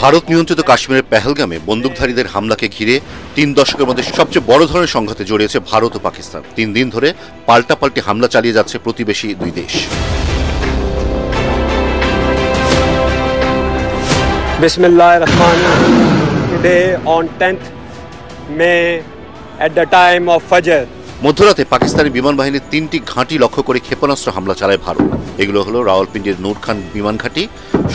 ভারত নিয়ন্ত্রিত কাশ্মীরের পেহেলগামে বন্দুকধারীদের হামলাকে ঘিরে ৩ দশকের মধ্যে সবচেয়ে বড় ধরনের সংঘাতে জড়িয়েছে ভারত ও পাকিস্তান। ৩ দিন ধরে পাল্টাপাল্টি হামলা চালিয়ে যাচ্ছে প্রতিবেশী দুই দেশ। Bismillahirrahmanirrahim. Today on 10th May at the time of Fajr. মধ্যরাতে পাকিস্তানি বিমান বাহিনীর ৩টি ঘাঁটি লক্ষ্য করে ক্ষেপণাস্ত্র হামলা চালায় ভারত। এগুলো হলো রাওয়ালপিন্ডির নূর খান বিমান ঘাঁটি,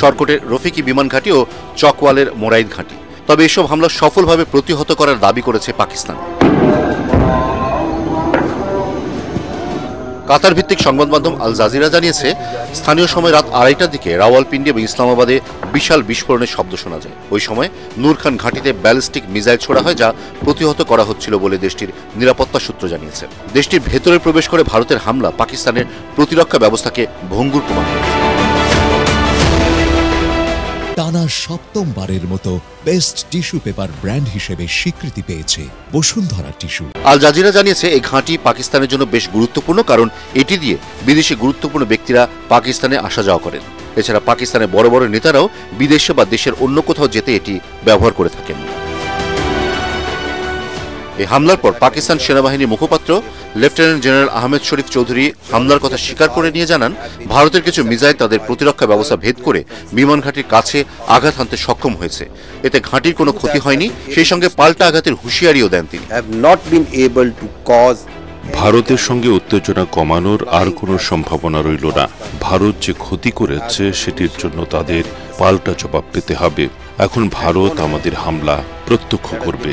শর্কটের রফিকি বিমান ঘাঁটি ও চকওয়ালের মোরাইদ ঘাঁটি। তবে এসব হামলা সফলভাবে প্রতিহত করার দাবি করেছে পাকিস্তান। কাতার ভিত্তিক সংবাদ মাধ্যম আল জাজিরা জানিয়েছে, স্থানীয় সময় রাত ২:৩০টার দিকে রাওয়ালপিন্ডি এবং ইসলামাবাদে বিশাল বিস্ফোরণের শব্দ শোনা যায়। ওই সময় নূর খান ঘাঁটিতে ব্যালিস্টিক মিসাইল ছোড়া হয়, যা প্রতিহত করা হচ্ছিল বলে দেশটির নিরাপত্তা সূত্র জানিয়েছে। দেশটির ভেতরে প্রবেশ করে ভারতের হামলা পাকিস্তানের প্রতিরক্ষা ব্যবস্থাকে ভঙ্গুর প্রমাণ করেছে। টানা সপ্তমবারের মতো বেস্ট টিস্যু পেপার ব্র্যান্ড হিসেবে স্বীকৃতি পেয়েছে বসুন্ধরা টিস্যু। আল জাজিরা জানিয়েছে, এই ঘাঁটি পাকিস্তানের জন্য বেশ গুরুত্বপূর্ণ, কারণ এটি দিয়ে বিদেশি গুরুত্বপূর্ণ ব্যক্তিরা পাকিস্তানে আসা যাওয়া করেন। এছাড়া পাকিস্তানের বড় বড় নেতারাও বিদেশে বা দেশের অন্য কোথাও যেতে এটি ব্যবহার করে থাকেন। এই হামলার পর পাকিস্তান সেনাবাহিনীর মুখপাত্র লেফটেন্যান্ট জেনারেল আহমেদ শরীফ চৌধুরী হামলার কথা স্বীকার করে নিয়ে জানান, ভারতের কিছু মিসাইল তাদের প্রতিরক্ষা ব্যবস্থা ভেদ করে বিমান ঘাঁটির কাছে আঘাত হানতে সক্ষম হয়েছে। এতে ঘাঁটির কোনো ক্ষতি হয়নি, সেই সঙ্গে পাল্টা আঘাতের হুঁশিয়ারিও দেন তিনি। ভারতের সঙ্গে উত্তেজনা কমানোর আর কোনো সম্ভাবনা রইল না। ভারত যে ক্ষতি করেছে সেটির জন্য তাদের পাল্টা জবাব পেতে হবে। এখন ভারত আমাদের হামলা প্রত্যক্ষ করবে।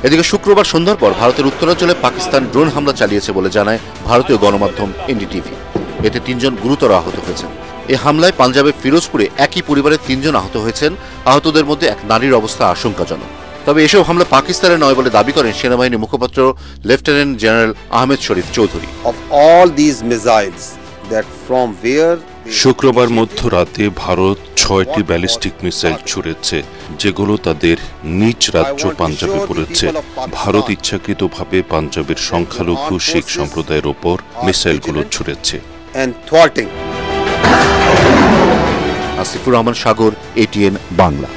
এদিকে শুক্রবার সন্ধ্যার পর ভারতের উত্তরাঞ্চলে পাকিস্তান ড্রোন হামলা চালিয়েছে বলে জানায় ভারতীয় গণমাধ্যম এনডিটিভি। এতে ৩ জন গুরুতর আহত হয়েছেন। এই হামলায় পাঞ্জাবের ফিরোজপুরে একই পরিবারের ৩ জন আহত হয়েছেন। আহতদের মধ্যে এক নারীর অবস্থা আশঙ্কাজনক। তবে এসব হামলা পাকিস্তানের নয় বলে দাবি করেন সেনাবাহিনীর মুখপাত্র লেফটেন্যান্ট জেনারেল আহমেদ শরীফ চৌধুরী। শুক্রবার মধ্যরাতে ভারত ৬টি ব্যালিস্টিক মিসাইল ছুড়েছে, যেগুলো তাদের নিজ রাজ্য পাঞ্জাবে পড়েছে। ভারত ইচ্ছাকৃতভাবে পাঞ্জাবের সংখ্যালঘু শিখ সম্প্রদায়ের ওপর মিসাইলগুলো ছুড়েছে। আসিফুর রহমান সাগর, এটিএন বাংলা।